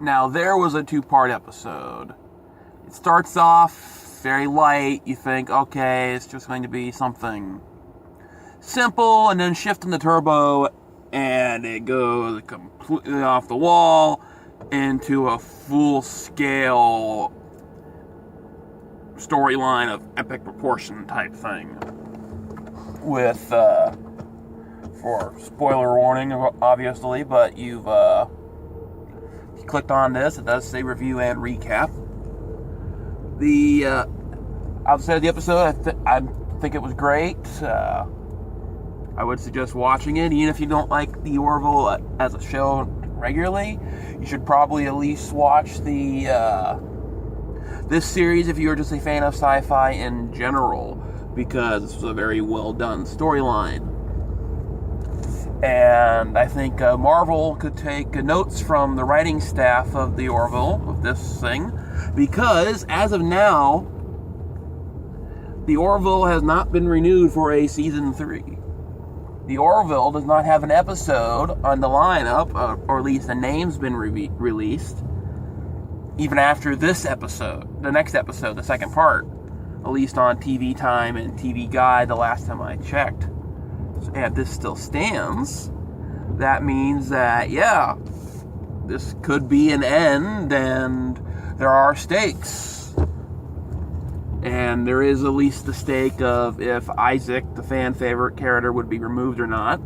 Now, there was a 2-part episode. It starts off very light. You think, okay, it's just going to be something simple, and then shifting the turbo, and it goes completely off the wall into a full-scale storyline of epic proportion type thing. With, for spoiler warning, obviously, but you've clicked on this, it does say review and recap. Outside of the episode, I think it was great. I would suggest watching it, even if you don't like the Orville as a show regularly. You should probably at least watch this series if you're just a fan of sci-fi in general, because it's a very well done storyline. And I think Marvel could take notes from the writing staff of the Orville, of this thing, because as of now, the Orville has not been renewed for a season 3. The Orville does not have an episode on the lineup, or at least the name's been released, even after this episode, the next episode, the second part, at least on TV Time and TV Guide the last time I checked. And this still stands. That means that, yeah, this could be an end, and there are stakes. And there is at least the stake of if Isaac, the fan favorite character, would be removed or not.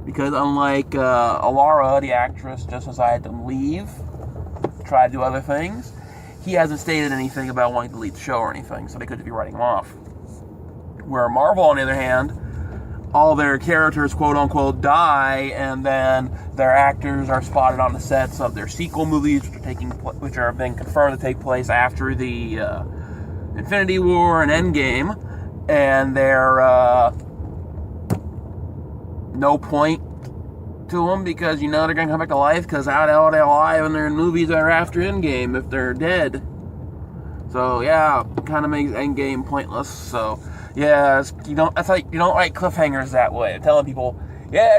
Because unlike Alara, the actress just decided to leave, try to do other things, he hasn't stated anything about wanting to leave the show or anything, so they could be writing him off. Where Marvel, on the other hand, all their characters, quote-unquote, die, and then their actors are spotted on the sets of their sequel movies, which are being confirmed to take place after the Infinity War and Endgame, and they're no point to them, because you know they're going to come back to life, because how the hell are they alive and they're in movies that are after Endgame if they're dead? So, yeah, it kind of makes Endgame pointless, so... Yeah, you don't write cliffhangers that way. Telling people, yeah,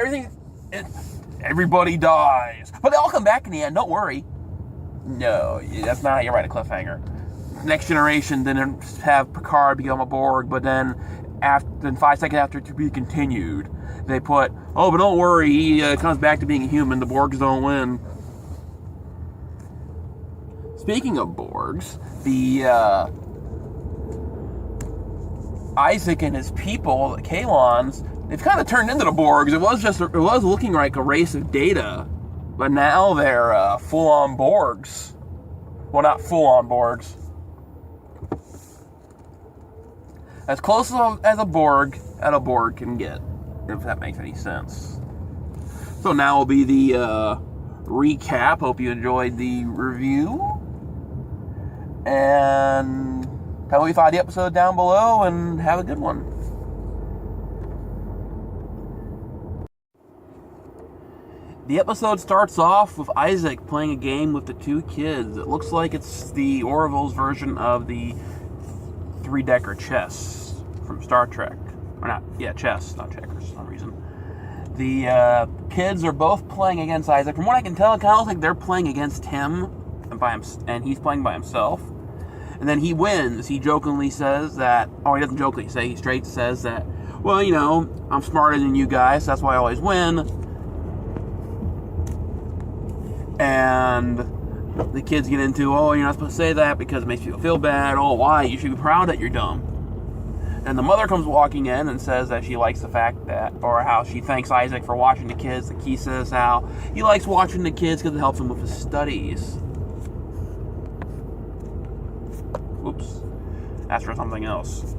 everybody dies, but they all come back in the end. Don't worry. No, that's not how you write a cliffhanger. Next Generation didn't have Picard become a Borg, but then 5 seconds after, to be continued, they put, oh, but don't worry, he comes back to being a human. The Borgs don't win. Speaking of Borgs, the Isaac and his people, the Kaylons, they've kind of turned into the Borgs. It was looking like a race of Data, but now they're full-on Borgs. Well, not full-on Borgs. As close as a Borg can get, if that makes any sense. So now will be the recap. Hope you enjoyed the review. And tell me if you thought of the episode down below, and have a good one. The episode starts off with Isaac playing a game with the 2 kids. It looks like it's the Orville's version of the 3-decker chess from Star Trek. Or not, yeah, chess, not checkers for some reason. The kids are both playing against Isaac. From what I can tell, it kind of looks like they're playing against him, and he's playing by himself. And then he wins. He jokingly says that, or he doesn't jokingly say, he straight says that, well, you know, I'm smarter than you guys, so that's why I always win. And the kids get into, oh, you're not supposed to say that because it makes people feel bad. Oh, why? You should be proud that you're dumb. And the mother comes walking in and says that she likes the fact that, or how she thanks Isaac for watching the kids. The key says how he likes watching the kids because it helps him with his studies. Whoops. That's for something else.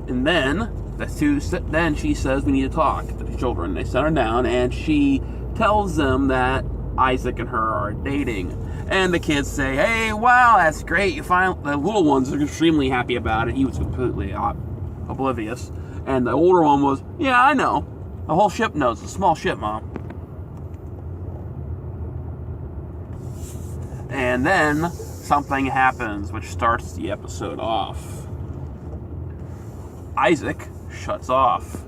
And then she says we need to talk to the children. They set her down, and she tells them that Isaac and her are dating. And the kids say, hey, wow, that's great. The little ones are extremely happy about it. He was completely oblivious. And the older one was, yeah, I know. The whole ship knows. It's a small ship, Mom. And then something happens which starts the episode off. Isaac shuts off.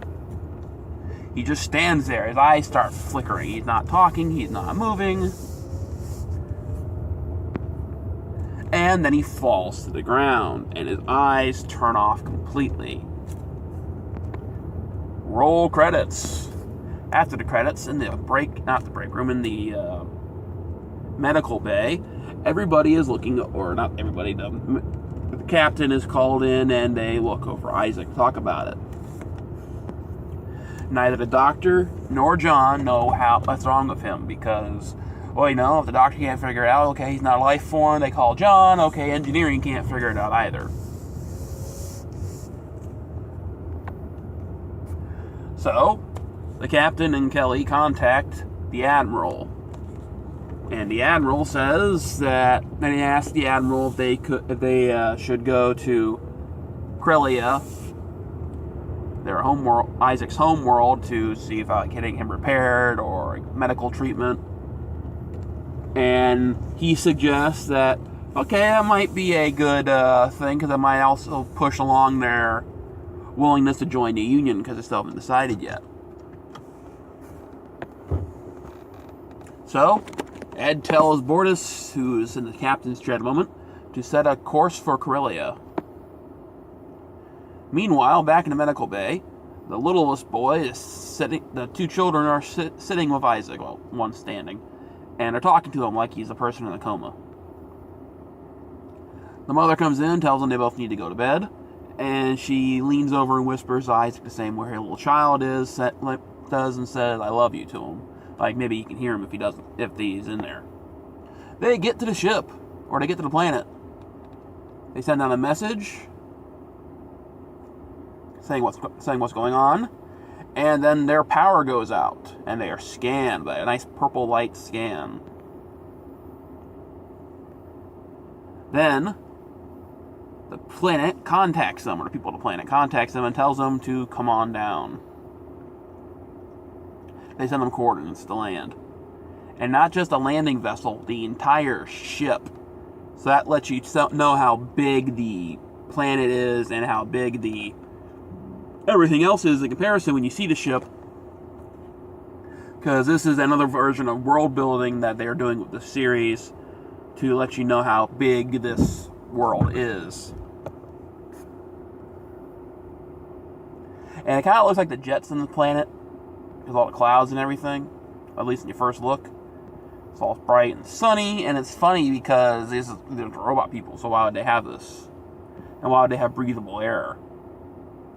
He just stands there. His eyes start flickering. He's not talking. He's not moving. And then he falls to the ground, and his eyes turn off completely. Roll credits. After the credits, in the medical bay, everybody is looking, or not everybody, the captain is called in, and they look over Isaac, talk about it. Neither the doctor nor John know what's wrong with him, because, well, if the doctor can't figure it out, okay, he's not a life form, they call John, okay, engineering can't figure it out either. So, the captain and Kelly contact the admiral. And the admiral says that, then he asks the admiral if they should go to Corellia, their home world, Isaac's home world, to see about getting him repaired or medical treatment. And he suggests that, okay, that might be a good thing, because it might also push along their willingness to join the Union, because they still haven't decided yet. So, Ed tells Bortus, who's in the captain's chair at the moment, to set a course for Corellia. Meanwhile, back in the medical bay, the littlest boy is sitting. The two children are sitting with Isaac, well, one standing, and they're talking to him like he's a person in a coma. The mother comes in, tells them they both need to go to bed, and she leans over and whispers to Isaac the same way her little child does, and says, "I love you" to him. Like, maybe he can hear him if he's in there. They get to the ship, or they get to the planet. They send out a message saying what's going on, and then their power goes out, and they are scanned by a nice purple light scan. Then the planet contacts them, or the people of the planet contacts them and tells them to come on down. They send them coordinates to land. And not just a landing vessel, the entire ship. So that lets you know how big the planet is and how big everything else is in comparison when you see the ship. Because this is another version of world building that they're doing with the series to let you know how big this world is. And it kind of looks like the Jetsons planet, because all the clouds and everything, at least in your first look. It's all bright and sunny, and it's funny because there's robot people, so why would they have this? And why would they have breathable air?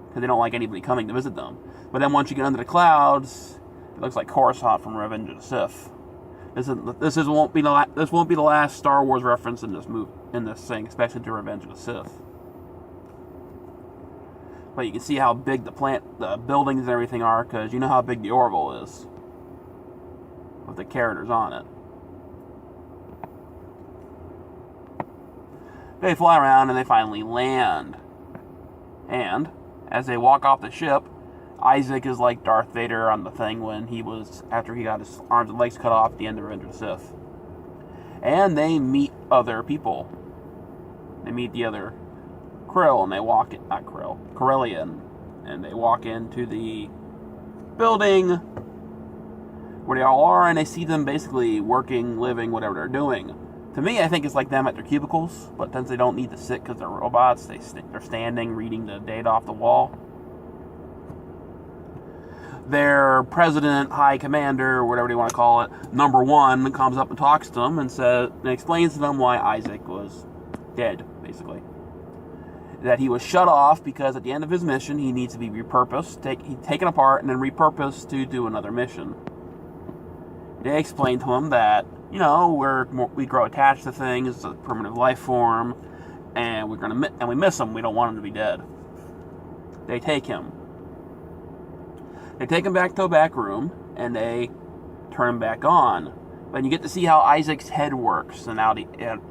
Because they don't like anybody coming to visit them. But then once you get under the clouds, it looks like Coruscant from Revenge of the Sith. This won't be the last Star Wars reference in this thing, especially to Revenge of the Sith. But you can see how big the buildings and everything are, because you know how big the Orville is, with the characters on it. They fly around and they finally land. And as they walk off the ship, Isaac is like Darth Vader on the thing after he got his arms and legs cut off at the end of Revenge of the Sith. And they meet other people. They meet the other Krill, and they walk in, not Krill, Corellian, and they walk into the building where they all are, and they see them basically working, living, whatever they're doing. To me, I think it's like them at their cubicles, but since they don't need to sit because they're robots, they're standing, reading the data off the wall. Their president, high commander, whatever you want to call it, number one, comes up and talks to them and explains to them why Isaac was dead, basically. That he was shut off because at the end of his mission, he needs to be repurposed, taken apart, and then repurposed to do another mission. They explained to him that, we grow attached to things, it's a primitive life form, and we miss him. We don't want him to be dead. They take him. They take him back to a back room, and they turn him back on. But you get to see how Isaac's head works, and a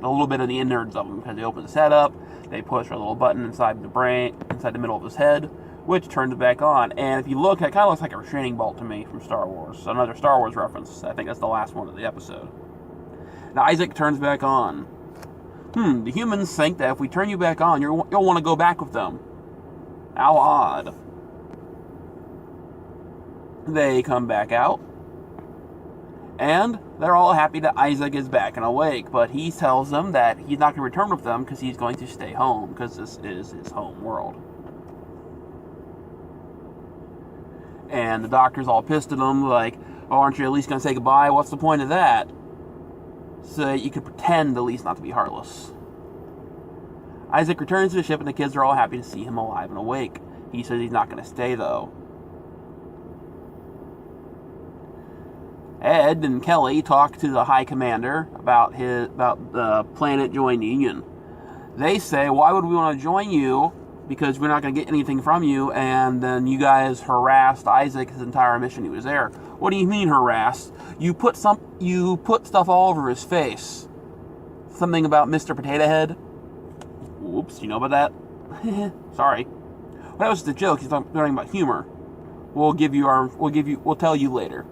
little bit of the innards of him, because they open his head up, they push a little button inside the middle of his head, which turns it back on. And if you look, it kind of looks like a restraining bolt to me from Star Wars. Another Star Wars reference. I think that's the last one of the episode. Now Isaac turns back on. The humans think that if we turn you back on, you'll want to go back with them. How odd. They come back out, and they're all happy that Isaac is back and awake, but he tells them that he's not going to return with them because he's going to stay home, because this is his home world. And the doctor's all pissed at him, like, oh, aren't you at least going to say goodbye? What's the point of that? So you could pretend at least not to be heartless. Isaac returns to the ship, and the kids are all happy to see him alive and awake. He says he's not going to stay, though. Ed and Kelly talk to the High Commander about the planet join Union. They say, why would we want to join you? Because we're not going to get anything from you, and then you guys harassed Isaac his entire mission he was there. What do you mean harassed? You put stuff all over his face. Something about Mr. Potato Head. Whoops, you know about that? Sorry. Well, that was just a joke. He's talking about humor. We'll tell you later.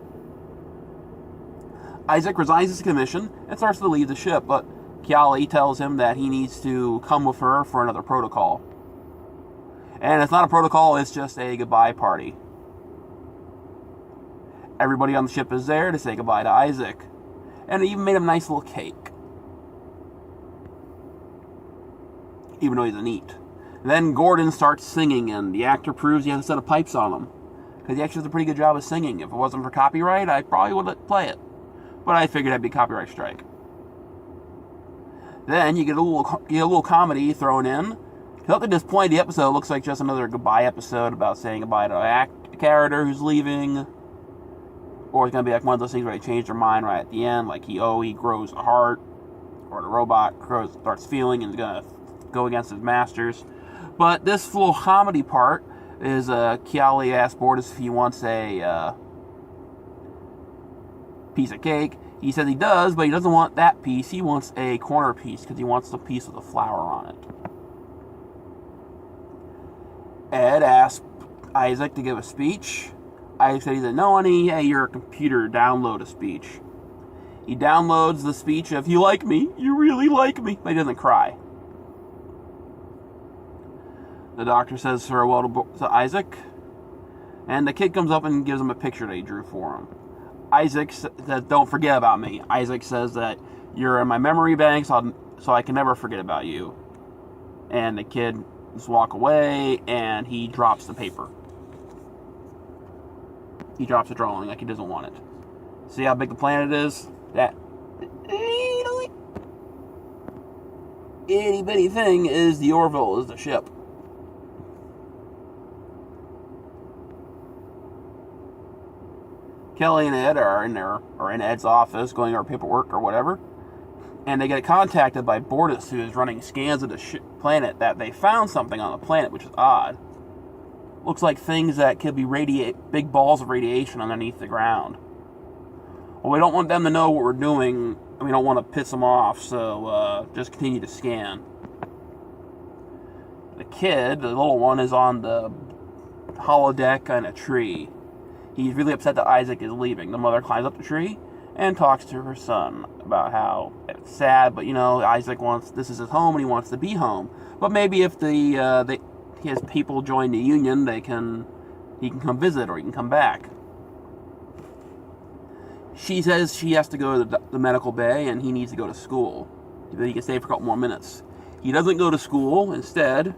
Isaac resigns his commission and starts to leave the ship, but Kiali tells him that he needs to come with her for another protocol. And it's not a protocol, it's just a goodbye party. Everybody on the ship is there to say goodbye to Isaac. And they even made him a nice little cake. Even though he's a neat. Then Gordon starts singing, and the actor proves he has a set of pipes on him. Because he actually does a pretty good job of singing. If it wasn't for copyright, I probably would play it. But I figured that'd be a copyright strike. Then you get a little comedy thrown in. Up to this point, the episode looks like just another goodbye episode about saying goodbye to a character who's leaving. Or it's going to be like one of those things where they change their mind right at the end. Like he grows a heart. Or the robot starts feeling and is going to go against his masters. But this little comedy part is Kiali asks Bortus if he wants a piece of cake. He says he does, but he doesn't want that piece. He wants a corner piece because he wants the piece with the flower on it. Ed asked Isaac to give a speech. Isaac said he said, no, honey, hey, you're a computer, download a speech. He downloads the speech of, you like me, you really like me, but he doesn't cry. The doctor says farewell to Isaac, and the kid comes up and gives him a picture that he drew for him. Isaac says, don't forget about me. Isaac says that you're in my memory bank, so I can never forget about you. And the kid just walk away, and he drops the paper. He drops the drawing like he doesn't want it. See how big the planet is? That itty bitty thing is the Orville, is the ship. Kelly and Ed are in Ed's office going over paperwork or whatever. And they get contacted by Bortus, who is running scans of the planet, that they found something on the planet, which is odd. Looks like things that could be big balls of radiation underneath the ground. Well, we don't want them to know what we're doing, and we don't want to piss them off, so just continue to scan. The kid, the little one, is on the holodeck in a tree. He's really upset that Isaac is leaving. The mother climbs up the tree and talks to her son about how it's sad, but Isaac this is his home and he wants to be home. But maybe if his people join the Union, he can come visit or he can come back. She says she has to go to the medical bay and he needs to go to school. That he can stay for a couple more minutes. He doesn't go to school. Instead,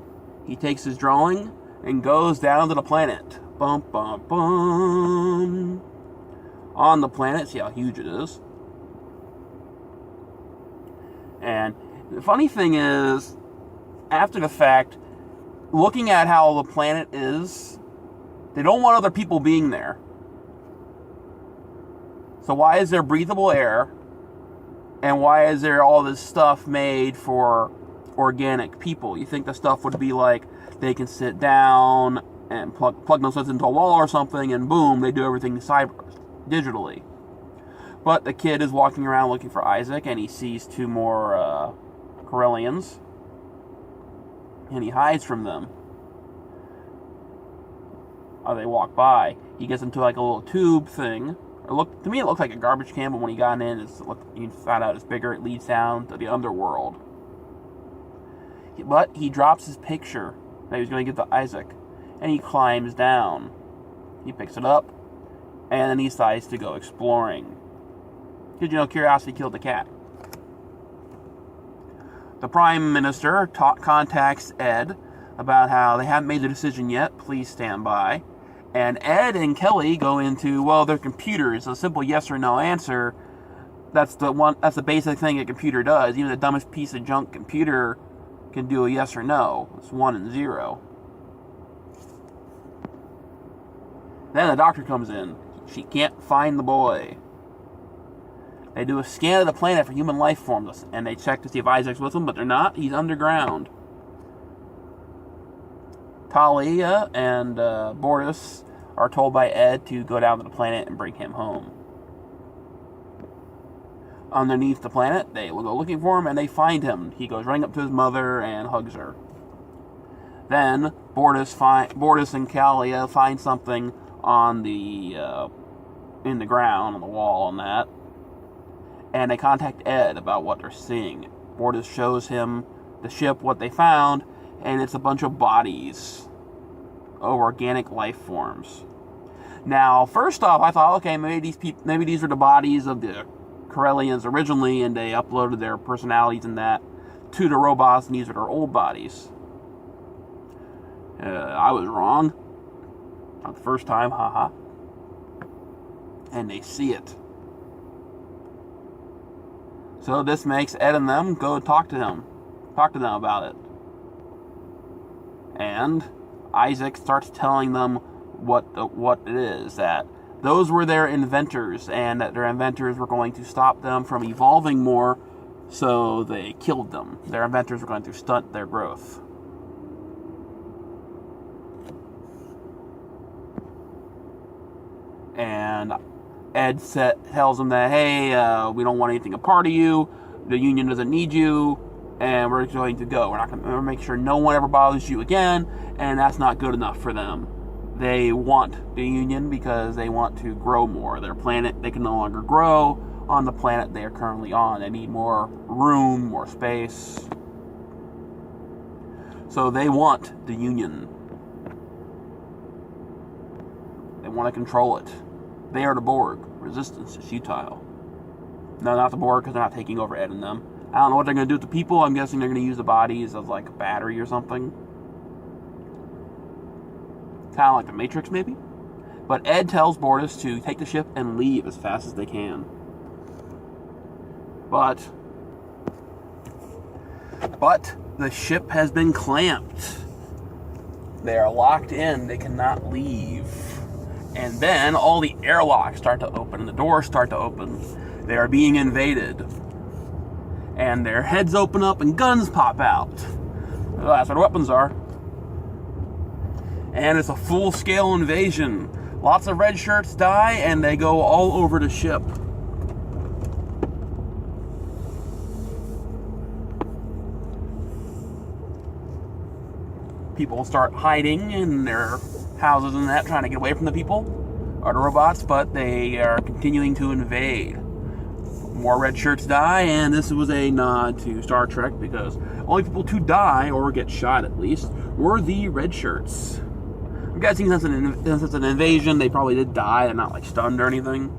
he takes his drawing and goes down to the planet. Bum, bum, bum. On the planet, see how huge it is. And the funny thing is, after the fact, looking at how the planet is, they don't want other people being there. So why is there breathable air? And why is there all this stuff made for organic people? You think the stuff would be like, they can sit down and plug themselves into a wall or something, and boom, they do everything digitally. But the kid is walking around looking for Isaac, and he sees two more Corellians, and he hides from them. They walk by. He gets into like a little tube thing. To me, it looked like a garbage can, but when he got in, you found out it's bigger. It leads down to the underworld. But he drops his picture that he was going to give to Isaac, and he climbs down. He picks it up, And then he decides to go exploring. Because, you know, curiosity killed the cat. The Prime Minister contacts Ed about how they haven't made the decision yet, please stand by. And Ed and Kelly go into, well, they're computers, a simple yes or no answer. That's the basic thing a computer does. Even the dumbest piece of junk computer can do a yes or no. It's 1 and 0. Then the doctor comes in. She can't find the boy. They do a scan of the planet for human life forms, and they check to see if Isaac's with them, but they're not. He's underground. Talia and Bortus are told by Ed to go down to the planet and bring him home. Underneath the planet, they will go looking for him, and they find him. He goes running up to his mother and hugs her. Then Bortus and Kalia find something on the in the ground, on the wall, and that. And they contact Ed about what they're seeing. Bortus shows him the ship, what they found, and it's a bunch of bodies of organic life forms. Now, first off, I thought, okay, maybe these are the bodies of the Corellians originally, and they uploaded their personalities and that to the robots, and these are their old bodies. I was wrong. Not the first time, haha. And they see it. So this makes Ed and them go talk to them about it. And Isaac starts telling them what it is, that those were their inventors, and that their inventors were going to stop them from evolving more, so they killed them. Their inventors were going to stunt their growth. And Ed tells them that, hey, we don't want anything a part of you, the Union doesn't need you, and we're going to go. We're going to make sure no one ever bothers you again, and that's not good enough for them. They want the Union because they want to grow more. Their planet, they can no longer grow on the planet they are currently on. They need more room, more space. So they want the Union. They want to control it. They are the Borg. Resistance is futile. No, not the Borg, because they're not taking over Ed and them. I don't know what they're going to do with the people. I'm guessing they're going to use the bodies as like a battery or something. Kind of like the Matrix, maybe? But Ed tells Bortus to take the ship and leave as fast as they can. But the ship has been clamped. They are locked in. They cannot leave. And then all the airlocks start to open and the doors start to open. They are being invaded. And their heads open up and guns pop out. Well, that's where the weapons are. And it's a full-scale invasion. Lots of red shirts die and they go all over the ship. People start hiding in their houses and that, trying to get away from the people, or the robots, but they are continuing to invade. More red shirts die, and this was a nod to Star Trek, because only people to die, or get shot at least, were the red shirts. I'm guessing since it's an invasion, they probably did die. They're not like stunned or anything.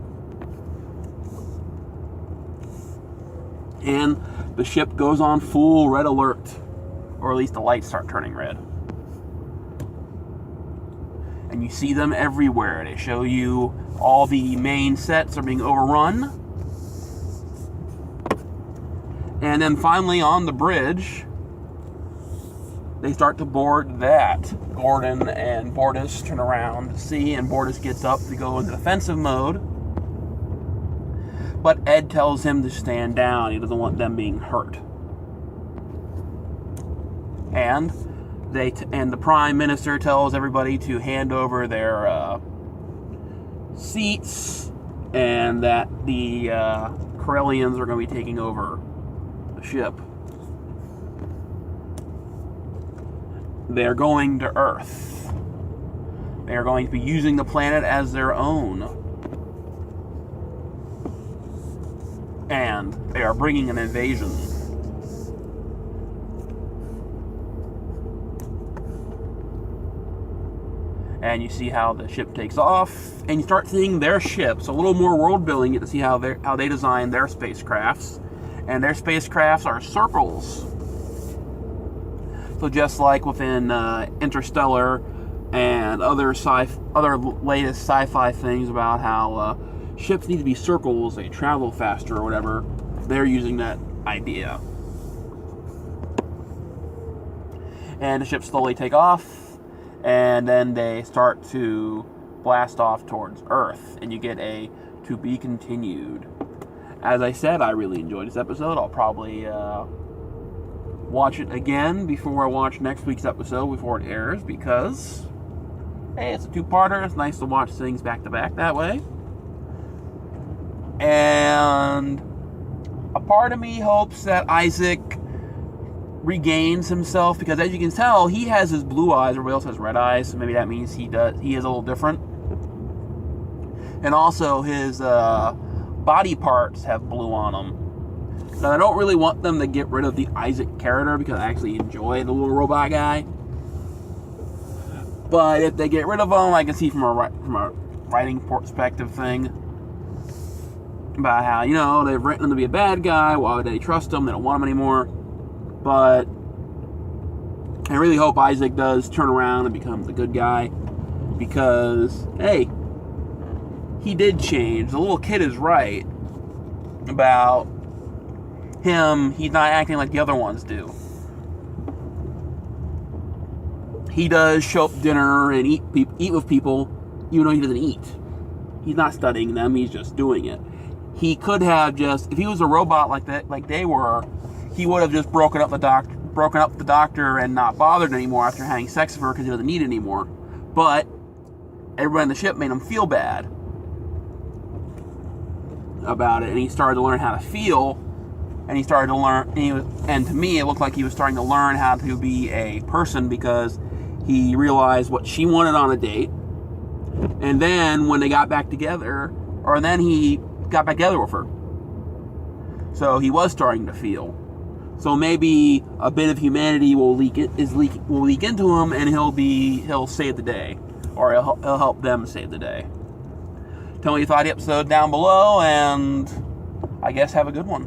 And the ship goes on full red alert, or at least the lights start turning red. And you see them everywhere. They show you all the main sets are being overrun. And then finally on the bridge, they start to board that. Gordon and Bortus turn around to see, and Bortus gets up to go into defensive mode. But Ed tells him to stand down. He doesn't want them being hurt. And the Prime Minister tells everybody to hand over their seats, and that the Corellians are going to be taking over the ship. They're going to Earth. They are going to be using the planet as their own. And they are bringing an invasion. and you see how the ship takes off, and you start seeing their ships. A little more world building. You get to see how they design their spacecrafts, and their spacecrafts are circles. So just like within Interstellar and other latest sci-fi things about how ships need to be circles, they travel faster or whatever, they're using that idea. And the ships slowly take off, and then they start to blast off towards Earth, and you get a to be continued. As I said, I really enjoyed this episode. I'll probably watch it again before I watch next week's episode before it airs, because, hey, it's a two-parter. It's nice to watch things back-to-back that way. And a part of me hopes that Isaac regains himself, because as you can tell, he has his blue eyes, everybody else has red eyes, so maybe that means he is a little different. And also his body parts have blue on them. Now, I don't really want them to get rid of the Isaac character, because I actually enjoy the little robot guy. But if they get rid of him, I can see from a writing perspective thing about how, you know, they've written him to be a bad guy. Why would they trust him? They don't want him anymore. But I really hope Isaac does turn around and become the good guy, because, hey, he did change. The little kid is right about him. He's not acting like the other ones do. He does show up at dinner and eat with people, even though he doesn't eat. He's not studying them. He's just doing it. He could have just, if he was a robot like that, like they were, he would have just broken up the doctor and not bothered anymore after having sex with her, because he doesn't need it anymore. But everybody on the ship made him feel bad about it, and he started to learn how to feel, and he started to learn, and to me it looked like he was starting to learn how to be a person, because he realized what she wanted on a date, and then when they got back together, or then he got back together with her. So he was starting to feel. So maybe a bit of humanity will leak into him, and he'll save the day, or he'll help them save the day. Tell me your thought of the episode down below, and I guess have a good one.